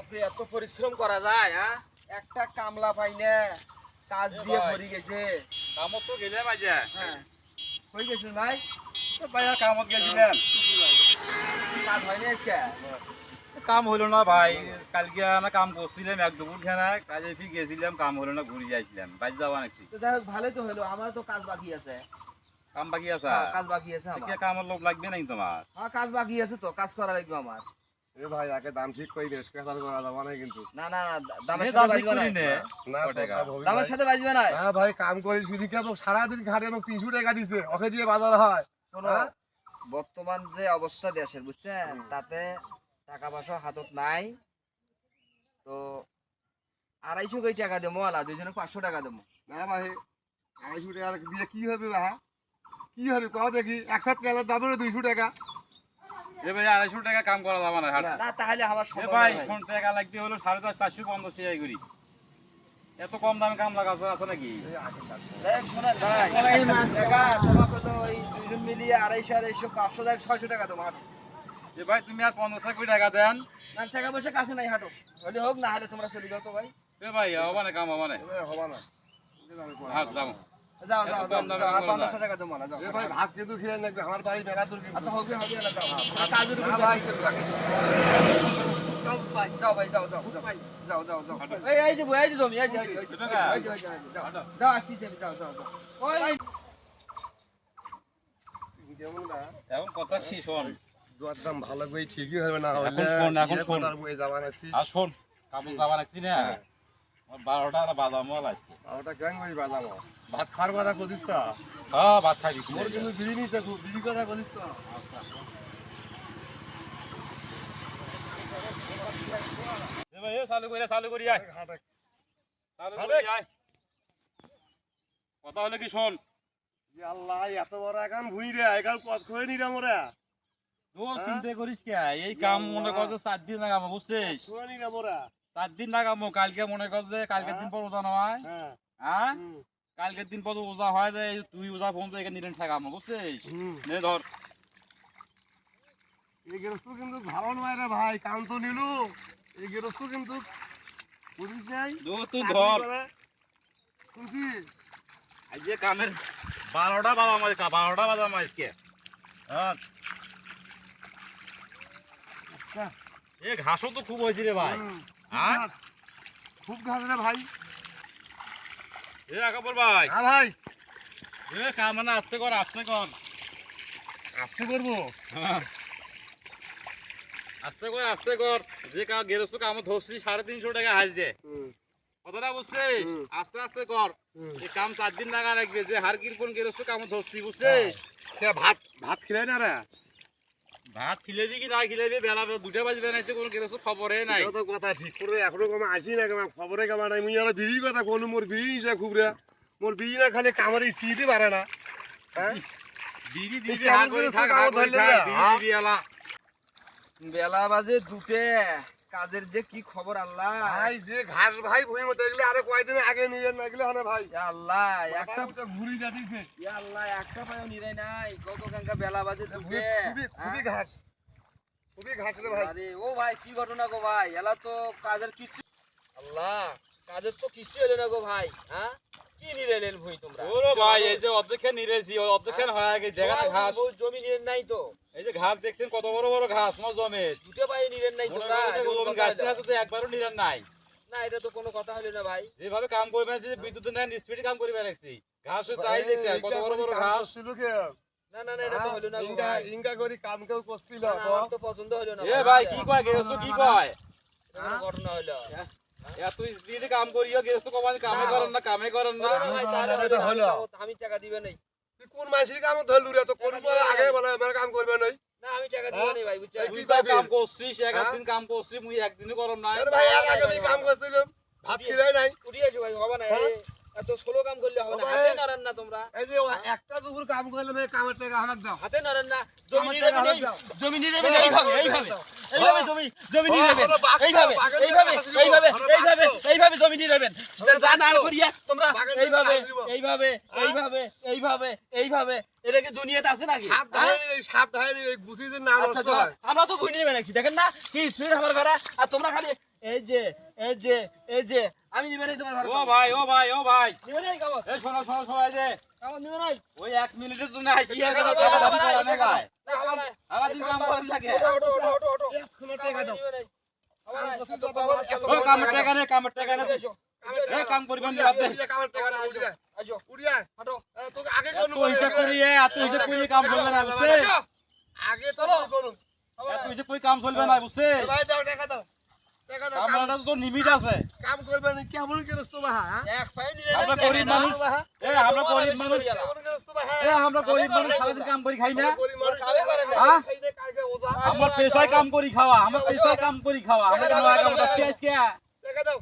বাপরে এত পরিশ্রম করা যায় হ্যাঁ একটা কামলা পাই না কাজ দিয়ে ভরি গেছে কামত তো গেলে বাজে হ্যাঁ কই গেছেন ভাই তো ভাই আর কামত গেছিলেন কাজ হয়নি আজকে কাম হইলো না ভাই কালকে না কাম করছিলাম এক দুপুর খানা কাজে ফি গেছিলাম কাম হইলো না ঘুরে যাইছিলাম বাজ যাওয়া নাকি তো যাই হোক ভালোই তো হলো আমার তো কাজ বাকি আছে কাম বাকি আছে হ্যাঁ, কাজ বাকি আছে আমার কি কামের লোক লাগবে নাই তোমার হ্যাঁ কাজ বাকি আছে তো কাজ করা লাগবে আমার এ ভাই আগে দাম ঠিক কই রেস কাজ করা যাবে না কিন্তু না না না দামের এ সাথে দাম ঠিক বাজবে না করি নে। না কয় টাকা? দামের সাথে বাজবে না না ভাই কাম করি শুধুকে আমাকে সারাদিন ঘাটে আমাকে 300 টাকা দিছে ওকে দিয়ে বাজার হয় শোনো হ্যাঁ? বর্তমান যে অবস্থা দেশের বুঝছেন তাতে টাকা পয়সা হাতত নাই তো 250 কোটি টাকা দেবো আলা দুজনে 500 টাকা দেবো না ভাই 250 টাকা দিয়ে কি হবে ভাই কি হবে কও দেখি একসাথে গেলে দাম হলো 200 টাকা এ ভাই 250 টাকা কাম করা যাবে না হাট না তাহলে আমার এ সম্ভব ভাই না ভাই। শোন টাকা লাগবে হলো 450 টাকা করি এত কম দামে কাম লাগাছে আছে নাকি এই আগে কাজ দেখ শোনেন ভাই এই মাছ টাকা তোমাকে হলো এই দুজন মিলিয়ে 250 500 টাকা 600 টাকা দেবো হাঁটো এ ভাই তুমি আর 50 কোটি টাকা দেন না টাকা পয়সা কাছে নাই হাঁটো হলে হোক না হলে তোমরা চলে যাও তো ভাই এ ভাই হবে না কাম হবে না এ হবে না এই দামে করা হাট যাবে যাও না। যাও যাও এত যাও কম দামে যাও, আর করা যায়। 500 টাকা দেবো না যাও এ ভাই ভাত কিন্তু খেয়ে নাকি আমার বাড়ি মেলা দূর কিন্তু আচ্ছা হবে হবে না যাও কাজের না উপর ভাই ভাই যাও ভাই যাও যাও যাও যাও যাও যাও এই যে এই যে জমি এই যে এই যে এই যে, এই যে এই যে, যাও যাও আসতেছি আমি যাও যাও যাও ওই কেমন না এখন কথা কি শোন দুয়ার দাম ভালো কই ঠিকই হবে না হলে এখন শোন, এখন ইয়ে শোন। করার বই যাবা নাছি আর শোন কাপড় যাবার রাখছি না হ্যাঁ। আমার 12টা আর বাদাম মাল আজকে ওটা কেন কই বাজাবো ভাত খাওয়ার কথা কদিস তো হ্যাঁ ভাত খাই দিচ্ছি মোর কিন্তু বিড়ি নিতে খুব বিড়ি কথা কদিস তো এ ভাই এ চালু করি আয় চালু হাঁটে। করি আয় কথা হলে কি শোন ই আল্লাহ এত বড় এখন ভুই রে এখন কত করে নিরা মোরা তুই হ্যাঁ? চিন্তা করিস কে এই কাম মনে কর যে 4 দিন লাগাবো বুঝছিস করে নিরা মোরা 4 দিন লাগাবো কালকে মনে কর যে কালকের দিন পর ওজা নয় হ্যাঁ হ্যাঁ হুম, কালকের দিন পর ওজা হয় যে এই তুই ওজা ফোন তো এখানে নিলেন ঠেকামো বুঝছিস হুম। নে ধর এই গেরস্ত কিন্তু ভালো নয় রে ভাই কাম তো নিলু এই গেরস্ত কিন্তু বুঝিস নাই তুই ধর শুনছি আজ যে কামের 12টা বাজাম আজকে 12টা বাজাম আজকে হ্যাঁ আচ্ছা, এ ঘাসও তো খুব হয়েছে রে ভাই হুম, হ্যাঁ? খুব ঘাস রে ভাই এ রাখাবর ভাই হ্যাঁ ভাই এ কাম মানে আস্তে কর আসতে করবো হ্যাঁ। আস্তে কর যে গেরস্ত কাম ধরছি 350 টাকা হাজ দে হুম, কথাটা বুঝছিস হুম। আস্তে কর হুম। এই কাম 4 দিন লাগা রাখবে যে হার কিরকম গেরস্ত কাম ধরছি বুঝছিস কে ভাত ভাত খেলে না রে ভাত খিলেবি কি না খিলেবি বেলা 2টা বাজবে না কোনো গেরস্ত খবরে নাই এটা তো কথা ঠিক করে এখনো কমে আসি না কেমন খবরে কেমন নাই মুই আর বিড়ির কথা কোন মোর বিড়ি নিছে খুব রে মোর বিড়ি না খালি কামার স্পিডই পারে না হ্যাঁ দিদি এই দিদি কেমন হা করে গেরস্ত থাক কাম হা করে ধরলে থাক, রে, দিদি হ্যাঁ? দিদি এলা বেলা বাজে দুটে কাজের যে কি খবর আল্লাহ ভাই যে ঘাস ভাই ভুঁই মতো এগুলো আরে কয়দিন আগে নিয়ে না এগুলো হনে ভাই ইয়া আল্লাহ একটা একটা ঘুরি যাতিছে ইয়া আল্লাহ একটা পায়ও নিরাই নাই কত কাঙ্কা বেলা বাজে দুটে খুবই খুবই হ্যাঁ? ঘাস খুবই ঘাস রে ভাই আরে ও ভাই কি ঘটনা গো ভাই এলা তো কাজের কিছু আল্লাহ কাজের তো কিছু হলো না গো ভাই হ্যাঁ কি নিরাইলেন ভুই তোমরা ওরে ভাই এই যে অর্ধেকখান নিরেছি ওই অর্ধেকখান হয়ে গেছে দেখা না ঘাস বউ জমি নিরেন নাই তো এই যে ঘাস দেখছেন কত বড় বড় ঘাস মজ জমে দুটে পায়ে নিরেন নাই তোমরা এটা কোনো কথা গাছ হলো? তো একবারও নিরান নাই না এটা তো কোনো কথা হলো না ভাই যেভাবে কাম করবে যে বিদ্যুৎ নেন স্পিডে কাম করবে রাখছি ঘাস চাই দেখছে কত বড় বড় ঘাস ছিল কে না না না এটা তো হলো না গো ইঙ্গা ভাই ইঙ্গা করি কাম কেউ করছিল না, না, আমার তো পছন্দ হলো না এ ভাই কি কয় গেরস্ত কি কয় এটা কোনো ঘটনা হলো এত স্পিডে কাম করিও গেরস্ত কমানি কামে করেন না হলো না ভাই তাহলে এটা হলো হলো। আমি টাকা দিবে নাই তুই কোন মাসির কাম ধরলু রে তো কোন আগে বলে আমার কাম করবে নাই না আমি টাকা দিবে নাই ভাই বুঝছেন তুই কি তো কবি? কাম করছিস এক হ্যাঁ? দিন কাম করছিস মুই একদিনও করম নাই আরে ভাই আর আগে আমি কাম করছিলাম ভাত খিলাই নাই উড়িয়েছো ভাই হবে না হ্যাঁ? এত স্লো কাম করলে হবে না ও ভাই। হাতে নড়েন না তোমরা এই যে একটা দুপুর কাম করলে আমি কামের টাকা আমাকে দাও হাতে নড়েন না জমি আমার নিয়ে টাকা যাবেন দাও। জমি নিয়ে যাবেন দাও, এইভাবে দাও, এইভাবে দাও। এইভাবে জমি নিয়ে যাবেন হলো বাঘ তো, এইভাবে বাঘের এইভাবে কাছে যাবো। এইভাবে হলো বাঘ এইভাবে তো। এইভাবে জমি নিয়ে যাবেন যা না তো। করিয়া তোমরা বাঘের এইভাবে কাছে যাবো। এইভাবে হ্যাঁ? এইভাবে এইভাবে এইভাবে এটা কি দুনিয়াতে আছে নাকি সাপ হ্যাঁ? ধারে এই সাপ ধারে এই গুছি যে নাম আচ্ছা নষ্ট তো হয় আমরা তো ভুই নিয়ে বানাইছি দেখেন না কি স্পিড আমার ঘরে আর তোমরা খালি এই যে আমি নিবে নাই তোমার ঘর ও ভাই ও ভাই ও ভাই নিবে নাই কামত এই শোনো শোনো সবাই যে কামত নিবে নাই ওই 1 মিনিটের জন্য আসি টাকা দাবি করে না যায় আগা দিন কাম করেন লাগে ওটো এখনো টাকা দাও ও কামের টাকা নে এ কাম করিবেন না আপনি আসো উড়িয়া হাঁটো তোকে আগে কোন তো হিসাব করি এত হিসাব করি কাম চলবে না বুঝছে আগে তো কোন এত হিসাব করি কাম চলবে না বুঝছে ভাই দাও টাকা দাও কামটা তো লিমিট আছে কাম করবে না কেমন কেরস তো বাহা এক পাই নিলে আমরা গরিব মানুষ এ আমরা গরিব মানুষ কেমন কেরস তো বাহা এ আমরা গরিব মানুষ সারাদিন কাম করি খাই না খাবে পারে না হ্যাঁ খাই দে কালকে ওজা আমার পেশায় কাম করি খাওয়া আমার পেশায় কাম করি খাওয়া আমরা কেন কাম করছি আজকে টাকা দাও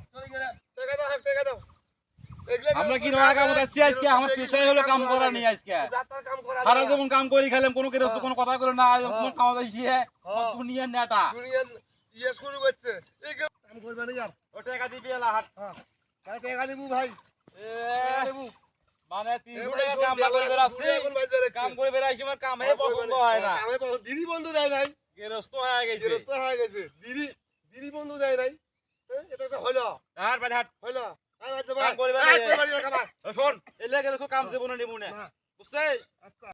টাকা দাও টাকা দাও আমরা কি নয়া কাম করছি আজকে আমার পেশায় হলো কাম করা নেই আজকে যাতার কাম করা সারা জীবন কাম করি খেলাম কোনো কেরস কোনো কথা করে না কোনো কাম দিছি দুনিয়া নেটা দুনিয়া ইয়ে শুরু করছে এই কাম করবে না यार ও টাকা দিবি এলা হাট হ্যাঁ টাকা দেবো ভাই এ দেবো মানে 300 টাকা কাম করে বেরাচ্ছি কাম করে বেরাইছি আমার কামে পছন্দ হয় না কামে বিড়ি বন্ধ দেয় নাই গেরস্ত হয়ে গেছে গৃহস্থ হয়ে গেছে বিড়ি বন্ধ দেয় নাই এটা তো হলো হাট বাদ হাট হলো আয় বাচ্চা কাম ভাই করবে না। আয় তোর বাড়ি দেখা ভাই শোন এলে গেলে কাম দেবো না নেবো না না। বুঝছিস আচ্ছা